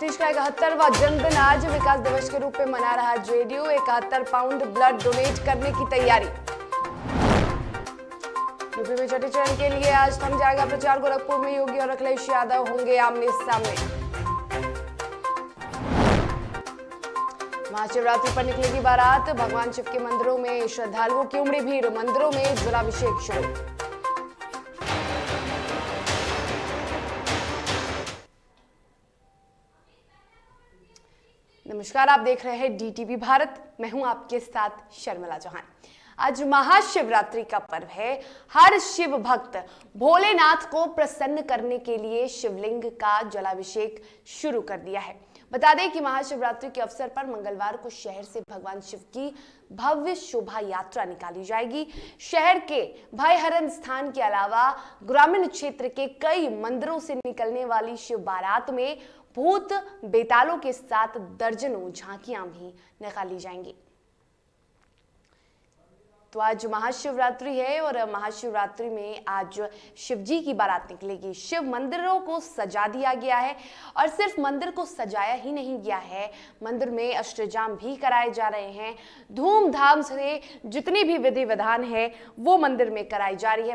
नीतीश का 71वां जन्मदिन आज विकास दिवस के रूप में मना रहा जेडीयू। 71 पाउंड ब्लड डोनेट करने की तैयारी। यूपी में छठे चरण के लिए आज थम जाएगा प्रचार। गोरखपुर में योगी और अखिलेश यादव होंगे आमने सामने। महाशिवरात्रि पर निकलेगी बारात। भगवान शिव के मंदिरों में श्रद्धालुओं की उमड़ी भीड़। मंदिरों में जलाभिषेक शुरू। नमस्कार, आप देख रहे हैं डीटीवी भारत। मैं हूं आपके साथ शर्मिला चौहान। आज महाशिवरात्रि का पर्व है। हर शिव भक्त भोलेनाथ को प्रसन्न करने के लिए शिवलिंग का जलाभिषेक शुरू कर दिया है। बता दें कि महाशिवरात्रि के अवसर पर मंगलवार को शहर से भगवान शिव की भव्य शोभा यात्रा निकाली जाएगी। शहर के भयहरण स्थान के अलावा ग्रामीण क्षेत्र के कई मंदिरों से निकलने वाली शिव बारात में भूत बेतालों के साथ दर्जनों झांकियां भी निकाली जाएंगी। तो आज महाशिवरात्रि है और महाशिवरात्रि में आज शिवजी की बारात निकलेगी। शिव मंदिरों को सजा दिया गया है और सिर्फ मंदिर को सजाया ही नहीं गया है, मंदिर में अष्टजाम भी कराए जा रहे हैं। धूमधाम से जितनी भी विधि विधान है वो मंदिर में कराई जा रही है।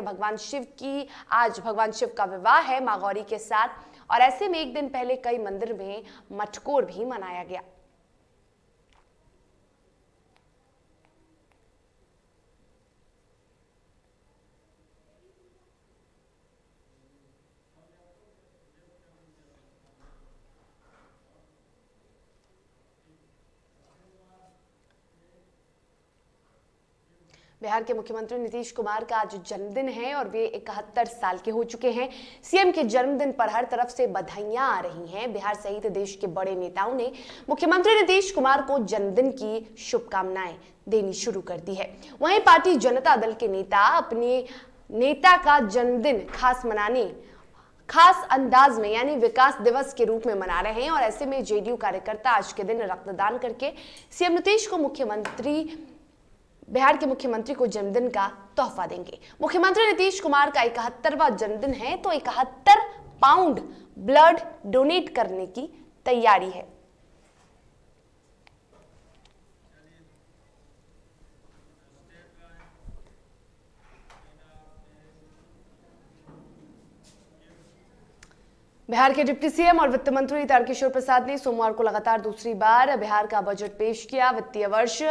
आज भगवान शिव का विवाह है मां गौरी के साथ और ऐसे में एक दिन पहले कई मंदिर में मटकोर भी मनाया गया। बिहार के मुख्यमंत्री नीतीश कुमार का आज जन्मदिन है और वे 71 साल के हो चुके हैं। सीएम के जन्मदिन पर हर तरफ से बधाइयां आ रही हैं। बिहार सहित देश के बड़े नेताओं ने मुख्यमंत्री नीतीश कुमार को जन्मदिन की शुभकामनाएं देनी शुरू कर दी है। वहीं पार्टी जनता दल के नेता अपने नेता का जन्मदिन खास अंदाज में यानी विकास दिवस के रूप में मना रहे हैं और ऐसे में जेडीयू कार्यकर्ता आज के दिन रक्तदान करके सीएम नीतीश को बिहार के मुख्यमंत्री को जन्मदिन का तोहफा देंगे। मुख्यमंत्री नीतीश कुमार का 71वां जन्मदिन है तो 71 पाउंड ब्लड डोनेट करने की तैयारी है। बिहार के डिप्टी सीएम और वित्त मंत्री तारकिशोर प्रसाद ने सोमवार को लगातार दूसरी बार बिहार का बजट पेश किया। वित्तीय वर्ष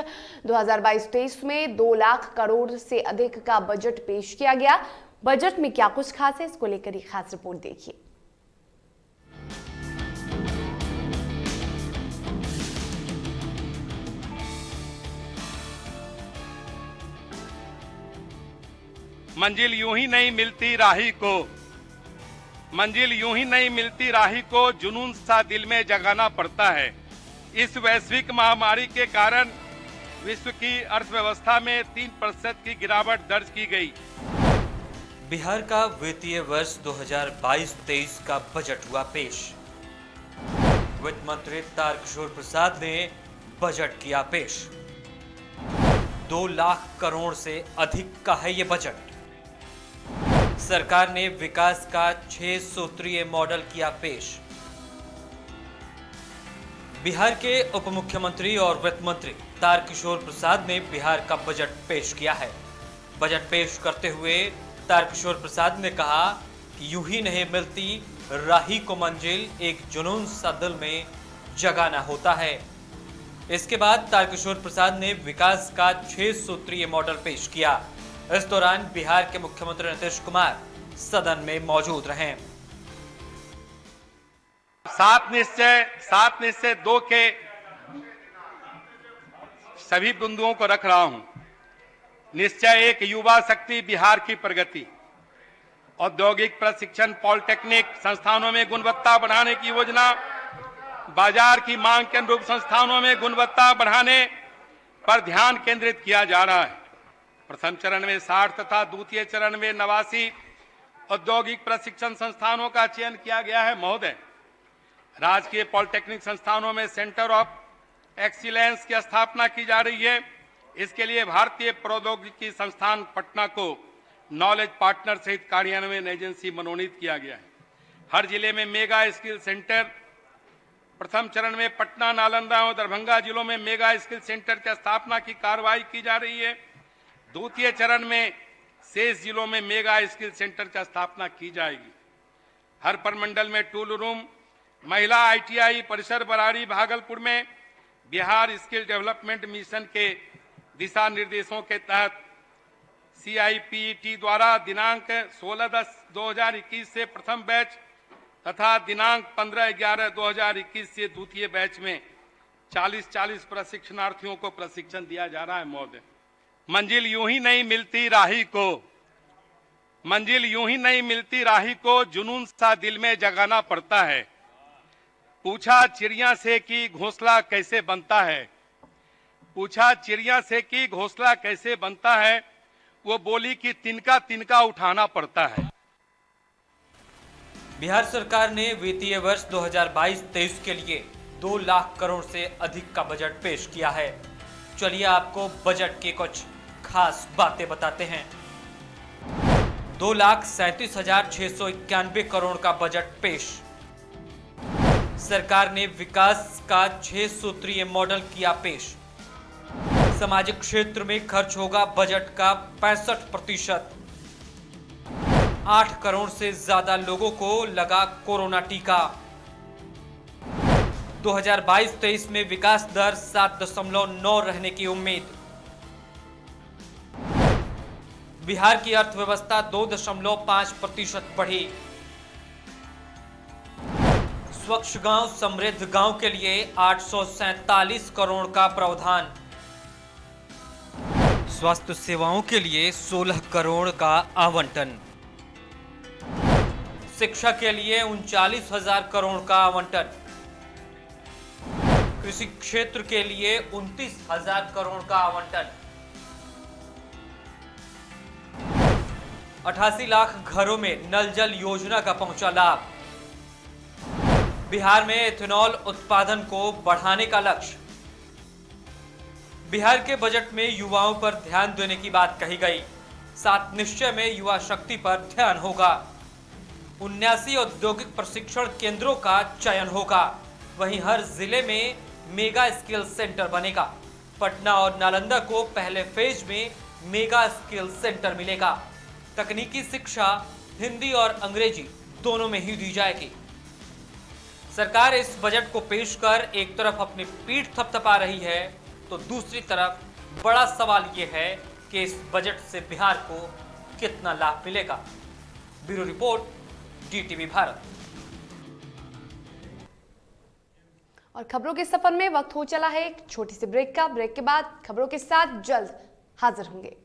2022-23 में 2 लाख करोड़ से अधिक का बजट पेश किया गया। बजट में क्या कुछ खास है, इसको लेकर एक खास रिपोर्ट देखिए। मंजिल यूं ही नहीं मिलती राही को, मंजिल यूं ही नहीं मिलती राही को, जुनून सा दिल में जगाना पड़ता है। इस वैश्विक महामारी के कारण विश्व की अर्थव्यवस्था में 3% की गिरावट दर्ज की गई। बिहार का वित्तीय वर्ष 2022-23 का बजट हुआ पेश। वित्त मंत्री तारकिशोर प्रसाद ने बजट किया पेश। 2 लाख करोड़ से अधिक का है ये बजट। सरकार ने विकास का 6 सूत्रीय मॉडल किया पेश। बिहार के उप मुख्यमंत्री और वित्त मंत्री तारकिशोर प्रसाद ने बिहार का बजट पेश किया है। बजट पेश करते हुए तारकिशोर प्रसाद ने कहा कि यूं ही नहीं मिलती राही को मंजिल, एक जुनून सा दिल में जगाना होता है। इसके बाद तारकिशोर प्रसाद ने विकास का 6 सूत्रीय मॉडल पेश किया। इस दौरान बिहार के मुख्यमंत्री नीतीश कुमार सदन में मौजूद रहे। 7 निश्चय 2 के सभी बिंदुओं को रख रहा हूं। निश्चय 1, युवा शक्ति बिहार की प्रगति। औद्योगिक प्रशिक्षण पॉलिटेक्निक संस्थानों में गुणवत्ता बढ़ाने की योजना। बाजार की मांग के अनुरूप संस्थानों में गुणवत्ता बढ़ाने पर ध्यान केंद्रित किया जा रहा है। प्रथम चरण में 60 तथा द्वितीय चरण में 89 औद्योगिक प्रशिक्षण संस्थानों का चयन किया गया है। महोदय, राजकीय पॉलिटेक्निक संस्थानों में सेंटर ऑफ एक्सीलेंस की स्थापना की जा रही है। इसके लिए भारतीय प्रौद्योगिकी संस्थान पटना को नॉलेज पार्टनर सहित कार्यान्वयन एजेंसी मनोनीत किया गया है। हर जिले में मेगा स्किल सेंटर प्रथम चरण में पटना, नालंदा और दरभंगा जिलों में मेगा स्किल सेंटर की स्थापना की कार्रवाई की जा रही है। द्वितीय चरण में शेष जिलों में मेगा स्किल सेंटर की स्थापना की जाएगी। हर प्रमंडल में टूल रूम, महिला आईटीआई परिसर बरारी भागलपुर में बिहार स्किल डेवलपमेंट मिशन के दिशा निर्देशों के तहत CIPET द्वारा दिनांक 16/10/2021 से प्रथम बैच तथा दिनांक 15/11/2021 से द्वितीय बैच में 40-40 प्रशिक्षणार्थियों को प्रशिक्षण दिया जा रहा है। महोदय, मंजिल यूं ही नहीं मिलती राही को, मंजिल यूं ही नहीं मिलती राही को, जुनून सा दिल में जगाना पड़ता है। पूछा चिड़िया से कि घोंसला कैसे बनता है, पूछा चिड़िया से कि घोंसला कैसे बनता है, वो बोली कि तिनका तिनका उठाना पड़ता है। बिहार सरकार ने वित्तीय वर्ष 2022-23 के लिए 2 लाख करोड़ से अधिक का बजट पेश किया है। चलिए आपको बजट की कुछ खास बातें बताते हैं। 2,37,691 करोड़ का बजट पेश। सरकार ने विकास का 6 सूत्रीय मॉडल किया पेश। सामाजिक क्षेत्र में खर्च होगा बजट का 65%। 8 करोड़ से ज्यादा लोगों को लगा कोरोना टीका। 2022-23 में विकास दर 7.9 रहने की उम्मीद। बिहार की अर्थव्यवस्था 2.5% बढ़ी। स्वच्छ गांव समृद्ध गांव के लिए 847 करोड़ का प्रावधान। स्वास्थ्य सेवाओं के लिए 16 करोड़ का आवंटन। शिक्षा के लिए 39,000 करोड़ का आवंटन। कृषि क्षेत्र के लिए 29,000 करोड़ का आवंटन। 88 लाख घरों में नल जल योजना का पहुंचा लाभ। बिहार में एथेनॉल उत्पादन को बढ़ाने का लक्ष्य। बिहार के बजट में युवाओं पर ध्यान देने की बात कही गई। 7 निश्चय में युवा शक्ति पर ध्यान होगा। 79 औद्योगिक प्रशिक्षण केंद्रों का चयन होगा। वहीं हर जिले में मेगा स्किल सेंटर बनेगा। पटना और नालंदा को पहले फेज में मेगा स्किल सेंटर मिलेगा। तकनीकी शिक्षा हिंदी और अंग्रेजी दोनों में ही दी जाएगी। सरकार इस बजट को पेश कर एक तरफ अपनी पीठ थपथपा रही है तो दूसरी तरफ बड़ा सवाल यह है कि इस बजट से बिहार को कितना लाभ मिलेगा। Bureau report, DTV Bharat. और खबरों के सफर में वक्त हो चला है एक छोटी सी ब्रेक का। ब्रेक के बाद खबरों के साथ जल्द हाजिर होंगे।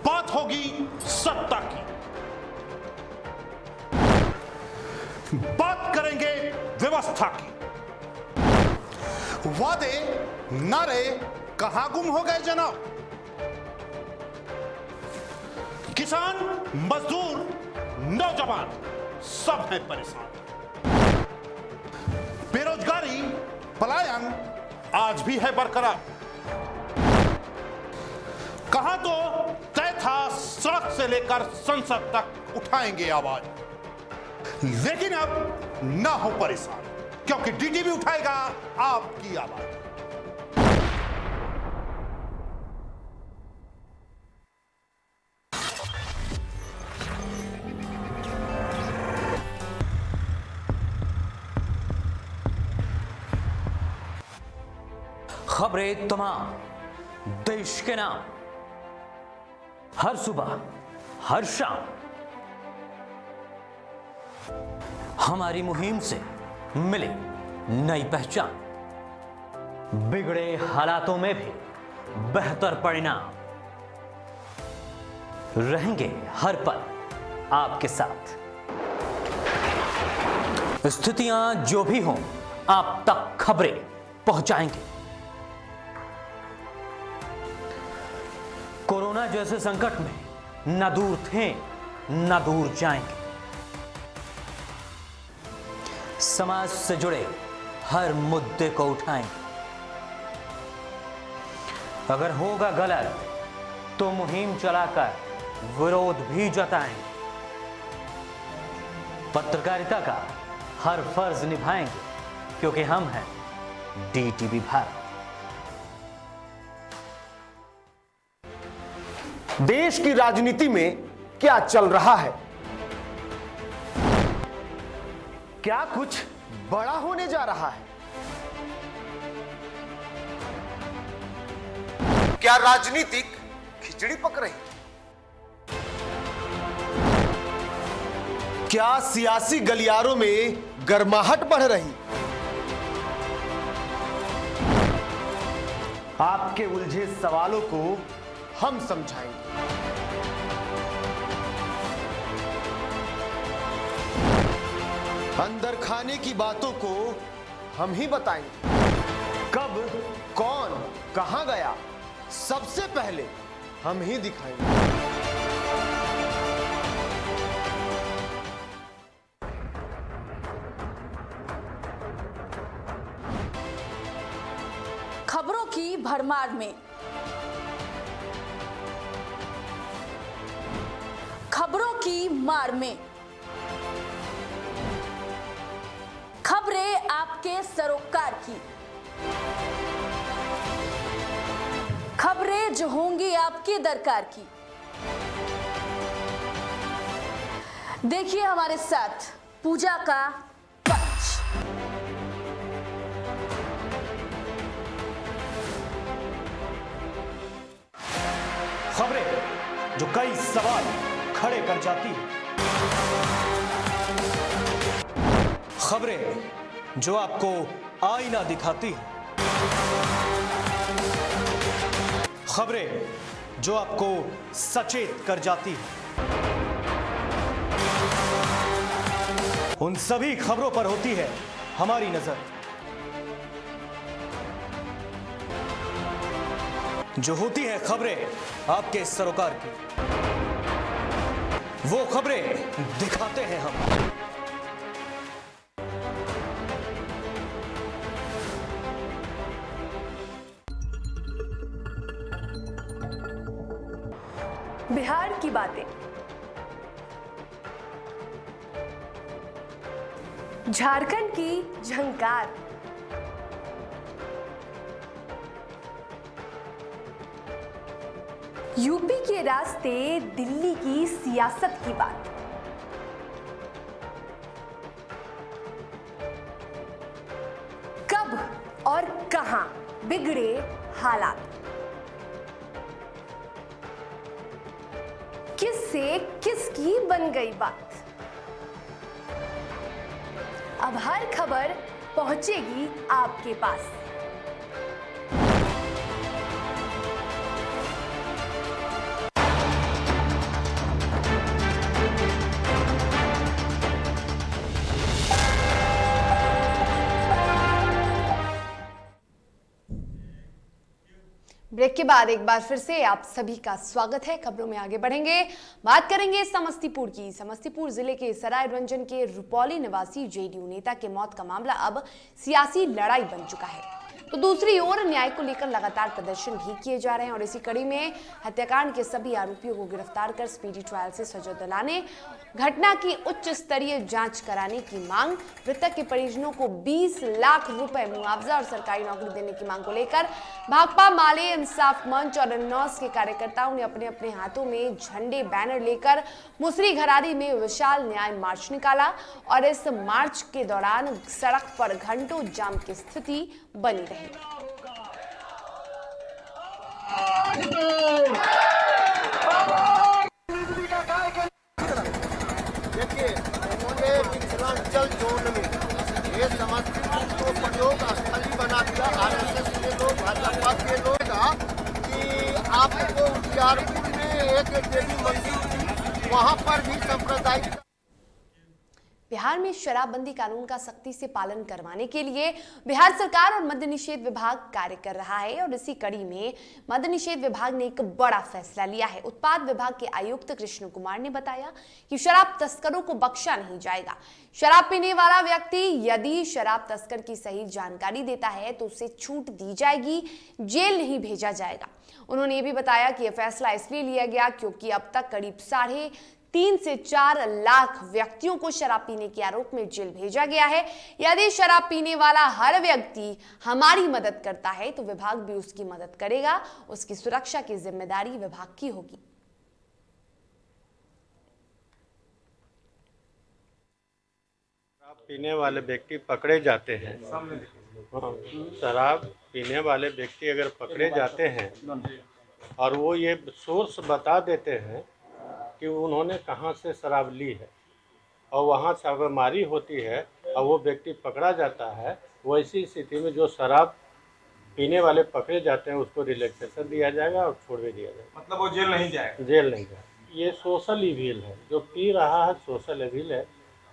बात होगी सत्ता की, बात करेंगे व्यवस्था की। वादे नारे कहां गुम हो गए जनाब? किसान, मजदूर, नौजवान सब हैं परेशान। बेरोजगारी, पलायन आज भी है बरकरार। कहां तो तय था सड़क से लेकर संसद तक उठाएंगे आवाज, लेकिन अब ना हो परेशान, क्योंकि DTV उठाएगा आपकी आवाज। खबरें तमाम, देश के नाम, हर सुबह हर शाम हमारी मुहिम से मिली नई पहचान, बिगड़े हालातों में भी बेहतर परिणाम, रहेंगे हर पल आपके साथ। स्थितियां जो भी हों, आप तक खबरें पहुंचाएंगे। कोरोना जैसे संकट में न दूर थे न दूर जाएंगे। समाज से जुड़े हर मुद्दे को उठाएंगे। अगर होगा गलत तो मुहिम चलाकर विरोध भी जताएंगे। पत्रकारिता का हर फर्ज निभाएंगे, क्योंकि हम हैं डीटीवी भारत। देश की राजनीति में क्या चल रहा है? क्या कुछ बड़ा होने जा रहा है? क्या राजनीतिक खिचड़ी पक रही? क्या सियासी गलियारों में गर्माहट बढ़ रही? आपके उलझे सवालों को हम समझाएंगे। अंदर खाने की बातों को हम ही बताएंगे। कब कौन कहां गया, सबसे पहले हम ही दिखाएंगे। खबरों की भरमार में खबरों की मार में खबरें आपके सरोकार की, खबरें जो होंगी आपकी दरकार की। देखिए हमारे साथ पूजा का पक्ष। खबरें जो कई सवाल खड़े कर जाती हैं, खबरें जो आपको आईना दिखाती हैं, खबरें जो आपको सचेत कर जाती हैं। उन सभी खबरों पर होती है हमारी नजर, जो होती हैं खबरें आपके सरोकार की। वो खबरें दिखाते हैं हम। बिहार की बातें, झारखंड की झंकार, यूपी के रास्ते दिल्ली की सियासत की बात, कब और कहां बिगड़े हालात, किससे किसकी बन गई बात। अब हर खबर पहुंचेगी आपके पास। ब्रेक के बाद एक बार फिर से आप सभी का स्वागत है। खबरों में आगे बढ़ेंगे, बात करेंगे समस्तीपुर की। समस्तीपुर जिले के सराय रंजन के रुपौली निवासी जेडीयू नेता के मौत का मामला अब सियासी लड़ाई बन चुका है, तो दूसरी ओर न्याय को लेकर लगातार प्रदर्शन भी किए जा रहे हैं। और इसी कड़ी में हत्याकांड के सभी आरोपियों को गिरफ्तार कर स्पीडी ट्रायल से सजा दिलाने, घटना की उच्च स्तरीय जांच कराने की मांग, मृतक के परिजनों को 20 लाख रुपए मुआवजा और सरकारी नौकरी देने की मांग को लेकर भाकपा, माले, इंसाफ मंच और अन्नौस के कार्यकर्ताओं ने अपने अपने हाथों में झंडे, बैनर लेकर मुसरी घरारी में विशाल न्याय मार्च निकाला। और इस मार्च के दौरान सड़क पर घंटों जाम की स्थिति बनी रही। देखिए जोन में ये समस्तीपुर को प्रयोग स्थली बना दिया आरएसएस के लोग, भाजपा के लोग कि आपको उजियारपुर में एक देवी मंदिर थी, वहां पर भी सांप्रदायिक। बिहार में शराबबंदी कानून का सख्ती से पालन करवाने के लिए बिहार सरकार और मद्य निषेध विभाग कार्य कर रहा है और इसी कड़ी में मद्य निषेध विभाग ने एक बड़ा फैसला लिया है। उत्पाद विभाग के आयुक्त कृष्ण कुमार ने बताया कि शराब तस्करों को बख्शा नहीं जाएगा। शराब पीने वाला व्यक्ति यदि शराब तस्कर की सही जानकारी देता है तो उसे छूट दी जाएगी, जेल नहीं भेजा जाएगा। उन्होंने ये भी बताया कि यह फैसला इसलिए लिया गया क्योंकि अब तक करीब 3.5 से 4 लाख व्यक्तियों को शराब पीने के आरोप में जेल भेजा गया है। यदि शराब पीने वाला हर व्यक्ति हमारी मदद करता है तो विभाग भी उसकी मदद करेगा। उसकी सुरक्षा की जिम्मेदारी विभाग की होगी। शराब पीने वाले व्यक्ति पकड़े जाते हैं, शराब पीने वाले व्यक्ति अगर पकड़े जाते हैं और वो ये सोर्स बता देते हैं कि उन्होंने कहाँ से शराब ली है और वहाँ छापेमारी होती है और वो व्यक्ति पकड़ा जाता है, वैसी स्थिति में जो शराब पीने वाले पकड़े जाते हैं उसको रिलैक्सेशन दिया जाएगा और छोड़ भी दिया जाएगा। मतलब वो जेल नहीं जाएगा? जेल नहीं जाएगा। ये सोशल इविल है, जो पी रहा है सोशल इविल है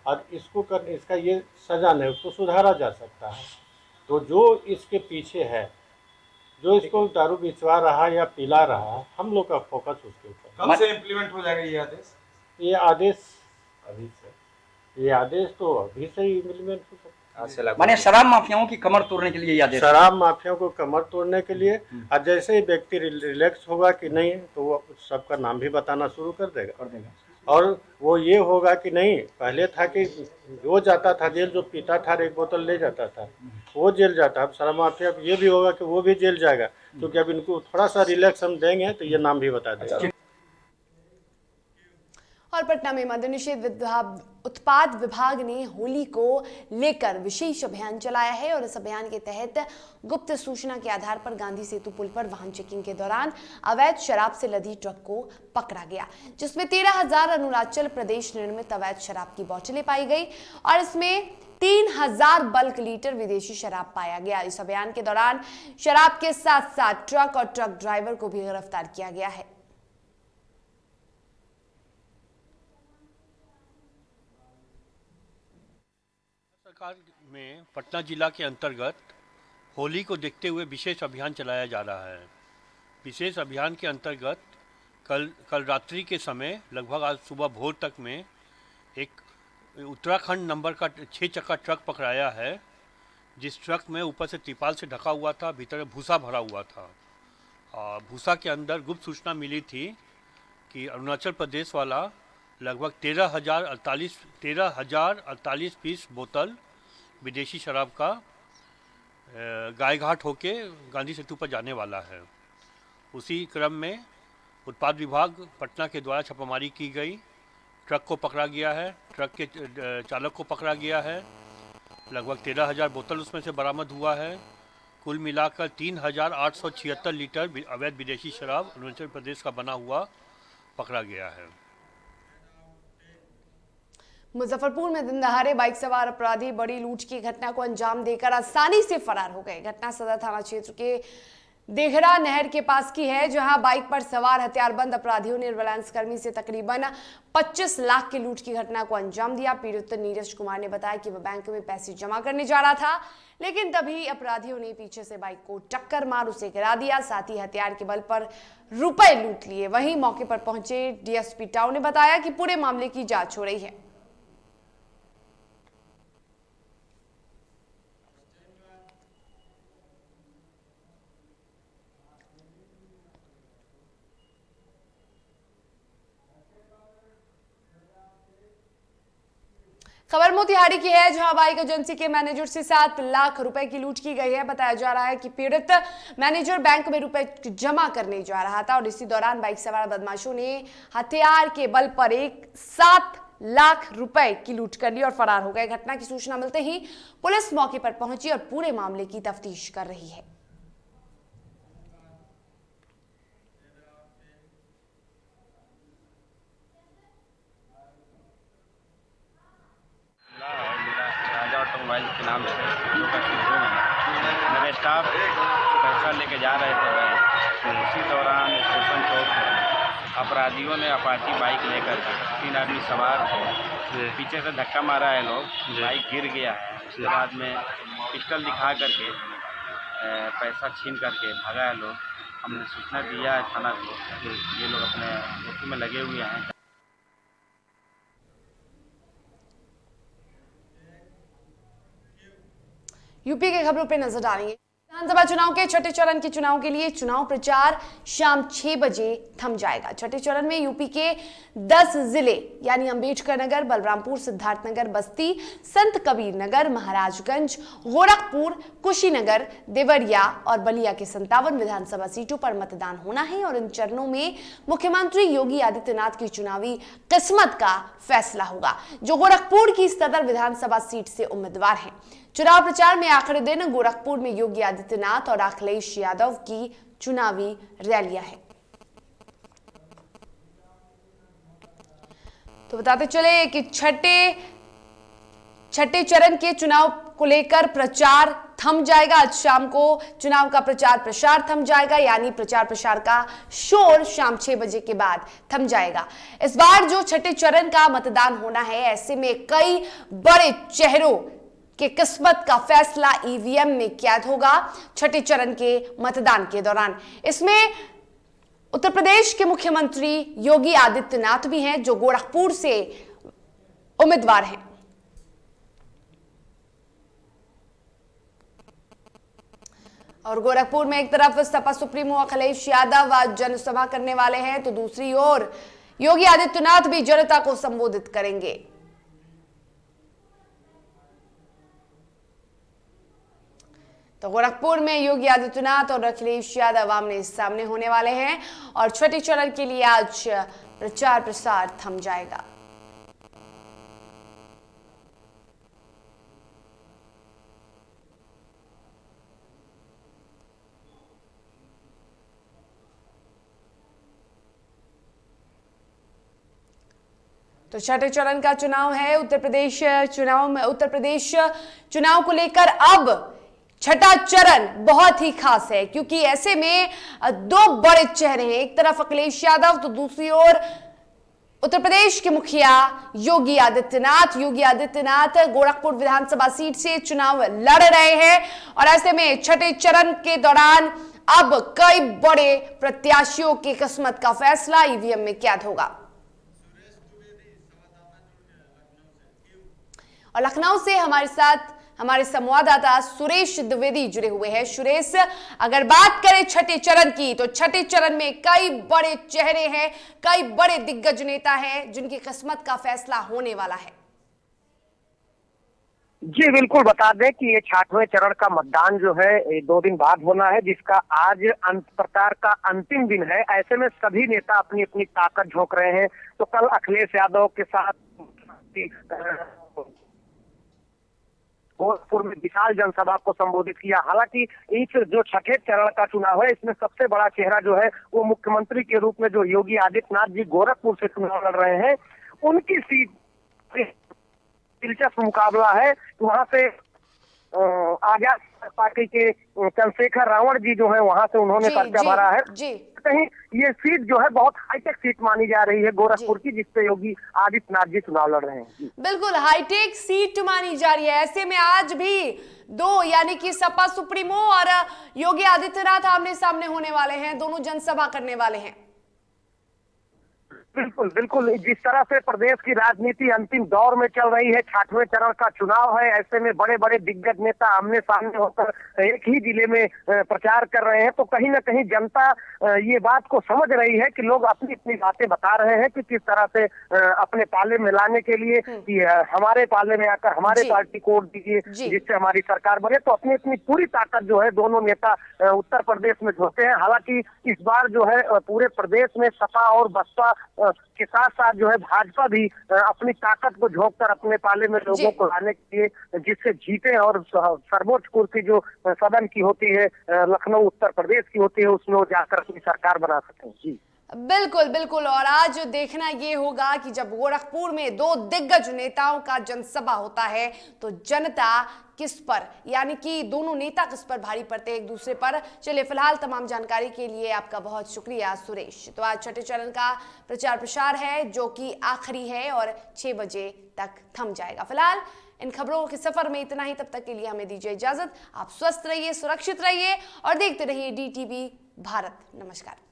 और इसको करने इसका ये सज़ा नहीं, उसको सुधारा जा सकता है। तो जो इसके पीछे है, जो इसको दारू बिचवा रहा या पिला रहा है, हम लोग का फोकस उसके ऊपर। कब से इम्प्लीमेंट हो जाएगा ये आदेश? ये आदेश तो अभी से ही इम्प्लीमेंट हो सकता है। माने शराब माफियाओं की कमर तोड़ने के लिए ये आदेश? शराब माफियाओं को कमर तोड़ने के लिए, और जैसे ही व्यक्ति रिलैक्स होगा कि नहीं तो वो सबका नाम भी बताना शुरू कर देगा। और वो ये होगा कि नहीं, पहले था कि जो जाता था जेल, जो पीता था एक बोतल ले जाता था वो जेल जाता। अब शराब माफिया ये भी होगा कि वो भी जेल जाएगा, क्योंकि अब इनको थोड़ा सा रिलैक्स हम देंगे तो ये नाम भी बता देगा। और पटना में मद्य निषेध उत्पाद विभाग ने होली को लेकर विशेष अभियान चलाया है और इस अभियान के तहत गुप्त सूचना के आधार पर गांधी सेतु पुल पर वाहन चेकिंग के दौरान अवैध शराब से लदी ट्रक को पकड़ा गया, जिसमें 13,000 अरुणाचल प्रदेश निर्मित अवैध शराब की बोतलें पाई गई और इसमें 3,000 बल्क लीटर विदेशी शराब पाया गया। इस अभियान के दौरान शराब के साथ साथ ट्रक और ट्रक ड्राइवर को भी गिरफ्तार किया गया है। सरकार में पटना जिला के अंतर्गत होली को देखते हुए विशेष अभियान चलाया जा रहा है। विशेष अभियान के अंतर्गत कल रात्रि के समय लगभग आज सुबह भोर तक में एक उत्तराखंड नंबर का 6 चक्का ट्रक पकड़ाया है, जिस ट्रक में ऊपर से तिरपाल से ढका हुआ था, भीतर भूसा भरा हुआ था। और भूसा के अंदर गुप्त सूचना मिली थी कि अरुणाचल प्रदेश वाला लगभग 13,048 पीस बोतल विदेशी शराब का गायघाट होके गांधी सेतु पर जाने वाला है। उसी क्रम में उत्पाद विभाग पटना के द्वारा छापामारी की गई, ट्रक को पकड़ा गया है, ट्रक के चालक को पकड़ा गया है। लगभग 13,000 बोतल उसमें से बरामद हुआ है। कुल मिलाकर 3,876 लीटर अवैध विदेशी शराब अरुणाचल प्रदेश का बना हुआ पकड़ा गया है। मुजफ्फरपुर में दिन दहाड़े बाइक सवार अपराधी बड़ी लूट की घटना को अंजाम देकर आसानी से फरार हो गए। घटना सदर थाना क्षेत्र के देघड़ा नहर के पास की है, जहां बाइक पर सवार हथियारबंद अपराधियों ने रिलायंस कर्मी से तकरीबन 25 लाख की लूट की घटना को अंजाम दिया। पीड़ित नीरज कुमार ने बताया कि वह बैंक में पैसे जमा करने जा रहा था, लेकिन तभी अपराधियों ने पीछे से बाइक को टक्कर मार उसे गिरा दिया, साथ ही हथियार के बल पर रुपए लूट लिए। वहीं मौके पर पहुंचे डीएसपी टाउन ने बताया कि पूरे मामले की जांच हो रही है। खबर मोतिहारी की है, जहां बाइक एजेंसी के मैनेजर से 7 लाख रुपए की लूट की गई है। बताया जा रहा है कि पीड़ित मैनेजर बैंक में रुपए जमा करने जा रहा था और इसी दौरान बाइक सवार बदमाशों ने हथियार के बल पर 7 लाख रुपए की लूट कर ली और फरार हो गए। घटना की सूचना मिलते ही पुलिस मौके पर पहुंची और पूरे मामले की तफ्तीश कर रही है। अपराधियों ने अपाची बाइक लेकर के 3 आदमी सवार थे, पीछे से धक्का मारा है लोग, बाइक गिर गया है। उसके बाद में पिस्टल दिखा करके पैसा छीन करके भागा है लोग। हमने सूचना दिया है थाना को, ये लोग अपने ड्यूटी में लगे हुए हैं। यूपी के खबरों पे नजर डालेंगे। विधानसभा चुनाव के छठे चरण के चुनाव के लिए चुनाव प्रचार शाम 6 बजे थम जाएगा। छठे चरण में यूपी के 10 जिले यानी अंबेडकर नगर, बलरामपुर, सिद्धार्थनगर, बस्ती, संत कबीर नगर, महाराजगंज, गोरखपुर, कुशीनगर, देवरिया और बलिया के 57 विधानसभा सीटों पर मतदान होना है और इन चरणों में मुख्यमंत्री योगी आदित्यनाथ की चुनावी किस्मत का फैसला होगा, जो गोरखपुर की सदर विधानसभा सीट से उम्मीदवार हैं। चुनाव प्रचार में आखिरी दिन गोरखपुर में योगी आदित्यनाथ और अखिलेश यादव की चुनावी रैलियां हैं। तो बताते चले कि छठे चरण के चुनाव को लेकर प्रचार थम जाएगा। आज शाम को चुनाव का प्रचार प्रसार थम जाएगा, यानी प्रचार प्रसार का शोर शाम 6 बजे के बाद थम जाएगा। इस बार जो छठे चरण का मतदान होना है, ऐसे में कई बड़े चेहरों कि किस्मत का फैसला ईवीएम में कैद होगा छठे चरण के मतदान के दौरान। इसमें उत्तर प्रदेश के मुख्यमंत्री योगी आदित्यनाथ भी हैं, जो गोरखपुर से उम्मीदवार हैं। और गोरखपुर में एक तरफ सपा सुप्रीमो अखिलेश यादव आज जनसभा करने वाले हैं, तो दूसरी ओर योगी आदित्यनाथ भी जनता को संबोधित करेंगे। तो गोरखपुर में योगी आदित्यनाथ और अखिलेश यादव आमने सामने होने वाले हैं और छठे चरण के लिए आज प्रचार प्रसार थम जाएगा। तो छठे चरण का चुनाव है उत्तर प्रदेश चुनाव को लेकर अब छठा चरण बहुत ही खास है, क्योंकि ऐसे में दो बड़े चेहरे हैं। एक तरफ अखिलेश यादव तो दूसरी ओर उत्तर प्रदेश के मुखिया योगी आदित्यनाथ। योगी आदित्यनाथ गोरखपुर विधानसभा सीट से चुनाव लड़ रहे हैं और ऐसे में छठे चरण के दौरान अब कई बड़े प्रत्याशियों की किस्मत का फैसला ईवीएम में कैद होगा। और लखनऊ से हमारे साथ हमारे संवाददाता सुरेश द्विवेदी जुड़े हुए हैं। सुरेश, अगर बात करें छठे चरण की, तो छठे चरण में कई बड़े चेहरे हैं, कई बड़े दिग्गज नेता हैं जिनकी किस्मत का फैसला होने वाला है। जी बिल्कुल, बता दें कि ये 6वें चरण का मतदान जो है 2 दिन बाद होना है, जिसका आज प्रचार का अंतिम दिन है। ऐसे में सभी नेता अपनी अपनी ताकत झोंक रहे हैं। तो कल अखिलेश यादव के साथ गोरखपुर में विशाल जनसभा को संबोधित किया। हालांकि इस जो छठे चरण का चुनाव है, इसमें सबसे बड़ा चेहरा जो है वो मुख्यमंत्री के रूप में जो योगी आदित्यनाथ जी गोरखपुर से चुनाव लड़ रहे हैं, उनकी सीट दिलचस्प मुकाबला है। वहां से आजाद पार्टी के चंद्रशेखर रावण जी जो है वहां से उन्होंने पर्चा भरा है। कहीं ये सीट जो है बहुत हाईटेक सीट मानी जा रही है गोरखपुर की, जिसपे योगी आदित्यनाथ जी चुनाव लड़ रहे हैं। बिल्कुल हाईटेक सीट मानी जा रही है। ऐसे में आज भी दो यानी कि सपा सुप्रीमो और योगी आदित्यनाथ आमने सामने होने वाले हैं, दोनों जनसभा करने वाले हैं। बिल्कुल बिल्कुल, जिस तरह से प्रदेश की राजनीति अंतिम दौर में चल रही है, 6वें चरण का चुनाव है, ऐसे में बड़े बड़े दिग्गज नेता आमने सामने होकर एक ही जिले में प्रचार कर रहे हैं। तो कहीं ना कहीं जनता ये बात को समझ रही है कि लोग अपनी अपनी बातें बता रहे हैं कि किस तरह से अपने पाले में लाने के लिए कि हमारे पाले में आकर हमारे पार्टी को वोट दीजिए, जिससे हमारी सरकार बने। तो अपनी अपनी पूरी ताकत जो है दोनों नेता उत्तर प्रदेश में झोंकते हैं। हालांकि इस बार जो है पूरे प्रदेश में सपा और बसपा के साथ साथ जो है भाजपा भी अपनी ताकत को झोंक कर अपने पाले में लोगों को लाने के लिए, जिससे जीते और सर्वोच्च कुर्सी जो सदन की होती है, लखनऊ उत्तर प्रदेश की होती है, उसमें वो जाकर अपनी सरकार बना सकें। जी बिल्कुल बिल्कुल। और आज देखना ये होगा कि जब गोरखपुर में दो दिग्गज नेताओं का जनसभा होता है तो जनता किस पर, यानी कि दोनों नेता किस पर भारी पड़ते हैं एक दूसरे पर। चलिए, फिलहाल तमाम जानकारी के लिए आपका बहुत शुक्रिया सुरेश। तो आज छठे चरण का प्रचार प्रसार है जो कि आखिरी है और 6 बजे तक थम जाएगा। फिलहाल इन खबरों के सफर में इतना ही। तब तक के लिए हमें दीजिए इजाजत। आप स्वस्थ रहिए, सुरक्षित रहिए और देखते रहिए DTV भारत। नमस्कार।